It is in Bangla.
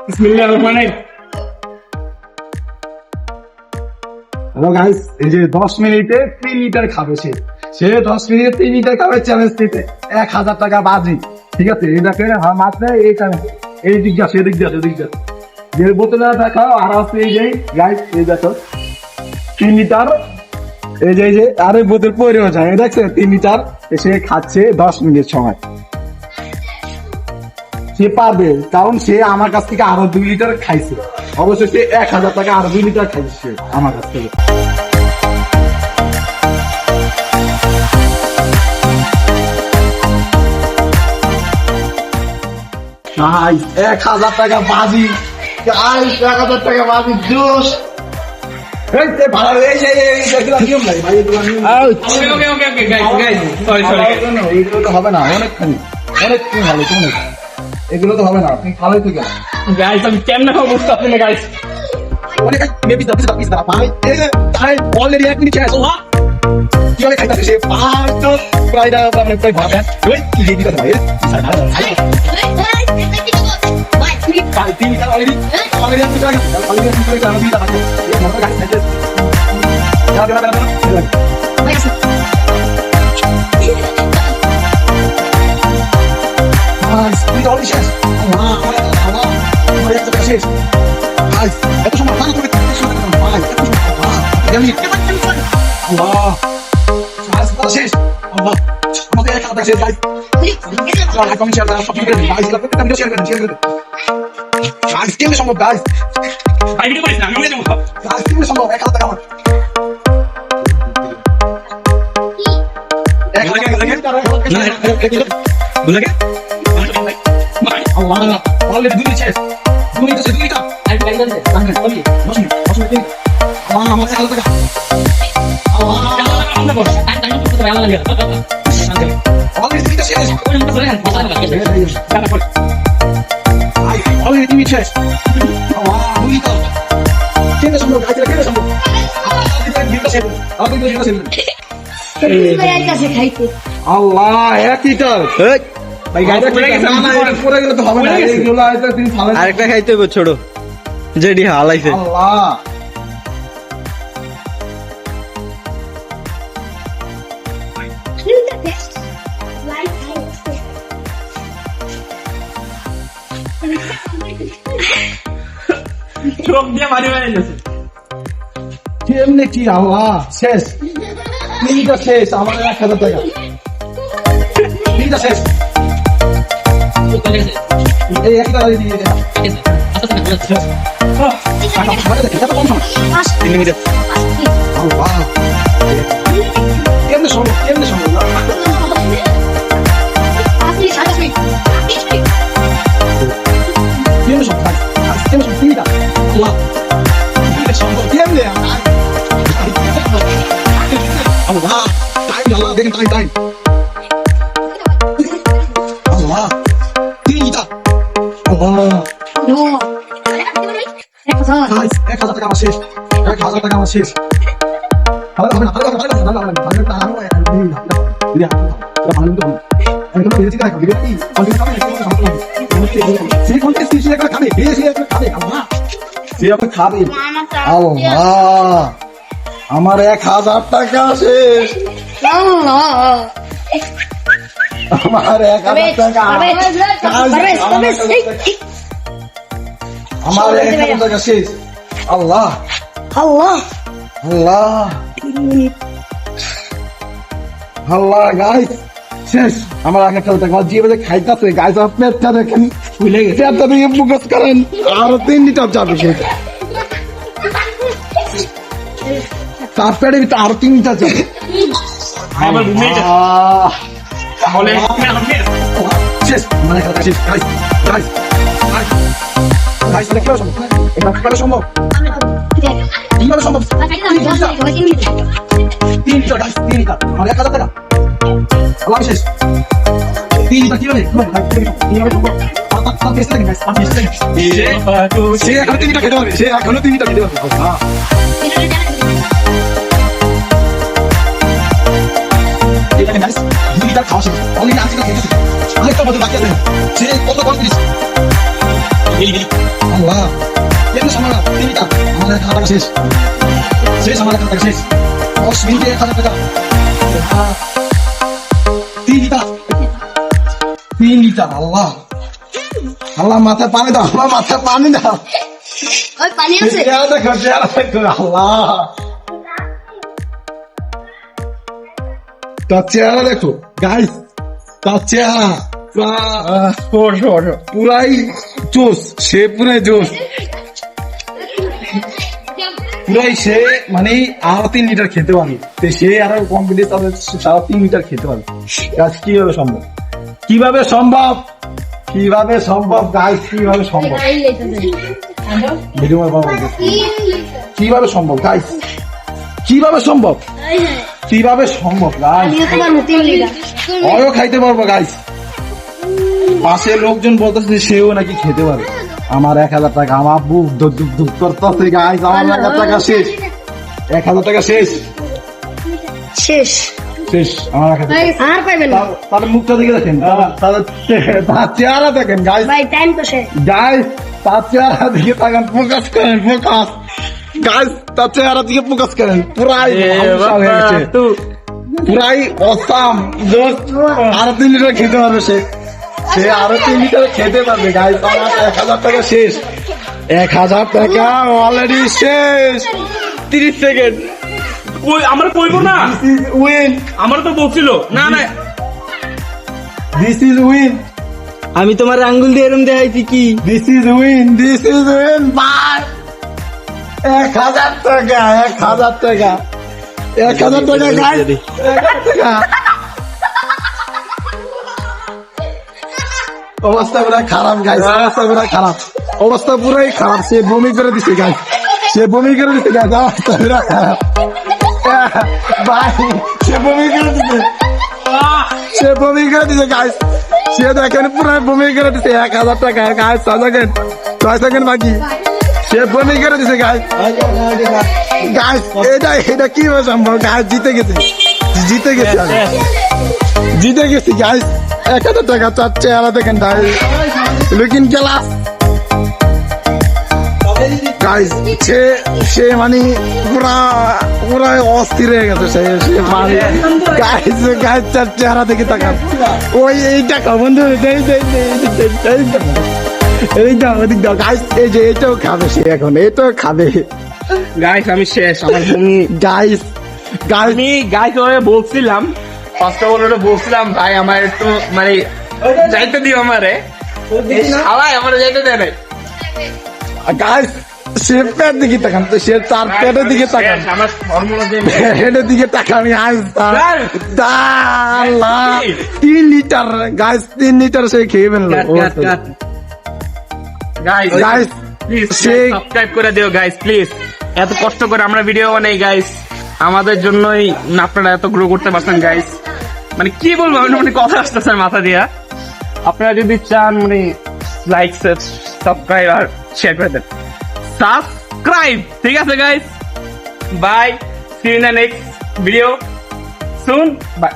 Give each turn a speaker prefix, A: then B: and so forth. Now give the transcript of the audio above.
A: হ্যালো গাইস, এই যে 10 মিনিটে 3 লিটার খাবে সে 10 মিনিটে 3 লিটার খাবে চ্যালেঞ্জ দিতে 1000 টাকা বাজি। ঠিক আছে, এই দেখে মাত্র এই দিক যা সেদিক যা সেদিক যা যে বোতলে দেখাও আর আছে এই যে গাইস, এই দেখো 3 লিটার এই যে আরে বোতল পরেও যায়, এই দেখছে 3 লিটার সে খাচ্ছে 10 মিনিট সময়। সে পারবে কারণ সে আমার কাছ থেকে আরো 2 লিটার খাইছে, অবশ্যই সে 1000 টাকা আরো 2 লিটার খাইছে আমার কাছ থেকে। গাইস 1000 টাকা বাজি, গাইস 1000 টাকা বাজি জোশ। এই যে ভাড়া এই দেখলাম নিয়ম নাই ভাই, এগুলো নিয়ম। ওকে গাইস সরি এগুলো তো হবে না, অনেকখানি ভালো তুমি এগুলো তো হবে না, তুমি ভালোই তো গেল
B: গাইস। আমি কেমন খাবো বুঝতে পারছি না গাইস।
A: অনেক মেবি দাও ভাই, এই যে তাই অলরেডি 1 মিনিট শেষ। ওয়া কি অনেক খাইতাছে সে ফাস্ট প্রায় না মানে প্রায় ভাবে ওই কি দিদি কথা ভাই ভাই তিনি কাল অলরেডি আমি তো আগে অলরেডি আমি করে আমি দিতে পারছি এই মতো গাড়ি খাইতে না স্পিড অলরেডি শেষ। আমার একটা শেষ গাইস, এত সময় না করে ভাই এত সময় আমি আল্লাহ শেষ। আল্লাহ আমাদের একটা কথা শেষ গাইস, লাইক কমেন্ট শেয়ার সব করে দিন গাইস, প্রত্যেকটা ভিডিও শেয়ার করে গাইস। কেমনে সম্ভব গাইস,
B: ভাই ভিডিও করিস না, আমি যাবো
A: গাইস কেমনে সম্ভব 1000 টাকা আমার আল্লাহ অলরেডি 2 মিনিট শেষ, 2 মিনিট শেষ, 2 মিনিট আর টাইম দেন আল্লাহ আমার 1000 টাকা অলরেডি 2 মিনিট শেষ, অলরেডি 2 মিনিট শেষ। আল্লাহ 2 মিনিট কেমনে সম্ভব গাইস, কেমনে সম্ভব আল্লাহ 1 লিটার ভাই গাইস পড়ে গেলে তো হবে না, এইগুলো হয়তো তুমি ভালো
C: আরেকটা খাইতে হবে ছোট যেডি হালাইছে।
A: আল্লাহ
B: চোখ দিয়ে মারি মারি গেছে।
A: কেমনে কি আল্লাহ শেষ, 3 লিটার শেষ, আমার 1000 টাকা 3 লিটার শেষ। এই একটা দিয়ে দে আল্লাহ কেমনে সম্ভব, কেমনে সম্ভব কেমনে সম্ভব কেমনে সম্ভব 3 লিটার আল্লাহ কেমনে সম্ভব, কেমনে আল্লাহ টাইম আল্লাহ দেখেন টাইম আল্লাহ 3 লিটার আল্লাহ গাইস 1000 টাকা আমার শেষ, 1000 টাকা আমার শেষ। হবে না হবে না হবে না হবে না আমি তো বেশি টাকা ভিডিও কি কন্টেন্ট খাবে সেই কন্টেন্ট কি সে খাবে বেশি খাবে আল্লাহ সে আপনি খাবে আল্লাহ আমার 1000 টাকা শেষ আমার 1000 টাকা আমার 1000 টাকা শেষ। আল্লাহ
D: আল্লাহ
A: আল্লাহ আল্লাহ গাইস শেষ আমার 1000 টাকা যেভাবে খাইতেছে গাইস, আপনার দেখেন ভুলে গেছে, আপনারা ফোকাস করেন আরো 3 লিটার যাবে সেটা তারপরে আরো 3 লিটার যাবে
B: আমার রুমমেট তাহলে
A: শেষ মানে কথা শেষ গাইস গাইস গাইস এটা কেন সম্ভব, এটা কেন সম্ভব, কিভাবে সম্ভব 3 লিটার গাইস 3 লিটার আমার 1000 টাকা আল্লাহ শেষ 3 লিটার কিভাবে কিভাবে সম্ভব সে এখনো 3 লিটার খেতে হবে, সে এখনো 3 লিটার খেতে হবে এখানে গাইস 2 লিটার খাওয়া শেষ অলরেডি 8 লিটার খেতে আরেকটা বছর বাকি আছে, সে কত কনফিডেন্স আল্লাহ কেন সামলা তিনটা আমাদের খাওয়া টাকা শেষ শেষ আমাদের খাওয়া টাকা শেষ 10 মিনিটে 1000 টাকা 3 লিটার 3 লিটার আল্লাহ আল্লাহ মাথায় পানি দাও আল্লাহ মাথায় পানি দাও
D: ওই পানি আছে
A: চেহারা দেখো আল্লাহ তার চেহারা দেখো গাইস তার চেহারা পুরাই জোস সে পুরাই জোস পুরাই সে মানে আরো 3 লিটার খেতে পারবে তো সে আরো কম্পিটিস তাদের 3 লিটার খেতে পারবে গাছ কিভাবে সম্ভব কিভাবে সম্ভব কিভাবে সম্ভব গাইস কিভাবে সম্ভব ভিডিও বাবা কিভাবে সম্ভব গাইস কিভাবে সম্ভব কিভাবে সম্ভব গাইস অয়ও খাইতে পারবো গাইস পাশে লোকজন বলতেছে সেও নাকি খেতে পারে আমার 1000 টাকা আমার বুক দুক করতেছে গাইস আমার 1000 টাকা শেষ 1000 টাকা শেষ
D: শেষ
A: শেষ আমার 1000 টাকা
D: আর পাইবেন না
A: তার মুখটা দিকে দেখেন তার চেহারা দেখেন গাইস
D: ভাই টাইম তো শেষ
A: গাইস তার চেহারা দিকে তাকান ফোকাস করেন ফোকাস গাইস তার চেহারা দিকে ফোকাস করেন পুরাই ভালো হয়ে গেছে পুরাই অসাম জোস আরো 3 লিটার খেতে পারবে সে আরো 3 লিটার খেতে পারবে গাইস আমার 1000 টাকা শেষ 1000 টাকা অলরেডি শেষ
C: 30 সেকেন্ড
B: ওই আমরা কইবো না
A: দিস ইজ উইন
B: আমার তো বলছিল না না
A: দিস ইজ উইন
C: আমি তোমার আঙ্গুল দিয়ে এরম দেখাইছি কি
A: দিস ইজ উইন বাই 1000 টাকা 1000 টাকা 1000 টাকা গাইস 1000 টাকা অবস্থা পুরো খারাপ গাইস অবস্থা পুরো খারাপ অবস্থা পুরাই খারাপ সে বমি করে দিছে গাইস সে বমি করে দিছে গাইস অবস্থা পুরো খারাপ ভাই সে বমি করে দিছে সে বমি করে দিছে গাইস সে দেখেন পুরো বমি করে দিছে 1000 টাকা গাইস 6 সেকেন্ড বাকি সে বমি করে দিছে গাইস গাইস এটা কি হলো সম্ভব গাইস জিতে গেছে আমি। জিতে গেছি গাইস 1000 টাকা চাচ্ছে আর দেখেন গাইস লুকিং ক্লাস গাইস সে মানে পুরা অস্থির হয়ে গেছে সে মানে গাইস চাচ্ছে আর দেখে তাকান ওই এই টাকা বন্ধু ওদিক দাও গাইস এই যে এটাও খাবে সে এখন এটাও খাবে
B: গাইস আমি শেষ আমার বমি
A: গাইস
B: আমি গাইস ওরে বলছিলাম ফার্স্ট অফ অল ওরে বলছিলাম ভাই আমার একটু মানে যাইতে দিও আমারে আলাই আমারে যাইতে দেয় নাই
A: গাইস সে পেট দিকে তাকান তো সে তার পেটের দিকে তাকান
B: শেষ, আমার ফর্মুলা দিয়ে
A: হেডের দিকে তাকান গাইস আল্লাহ 3 লিটার গাইস 3 লিটার সে খেয়ে ফেললো
B: guys
A: guys
B: please
A: say-
B: subscribe করে দিও গাইস প্লিজ এত কষ্ট করে আমরা ভিডিও বানাই গাইস আমাদের জন্যই আপনারা এত গ্রো করতে পারছেন গাইস মানে কি বলবো আমি মানে কথা আসতেছে মাথা দিয়া আপনারা যদি চান মানে লাইক সাবস্ক্রাইব আর শেয়ার করে দেন সাবস্ক্রাইব ঠিক আছে guys bye see you in the next video soon by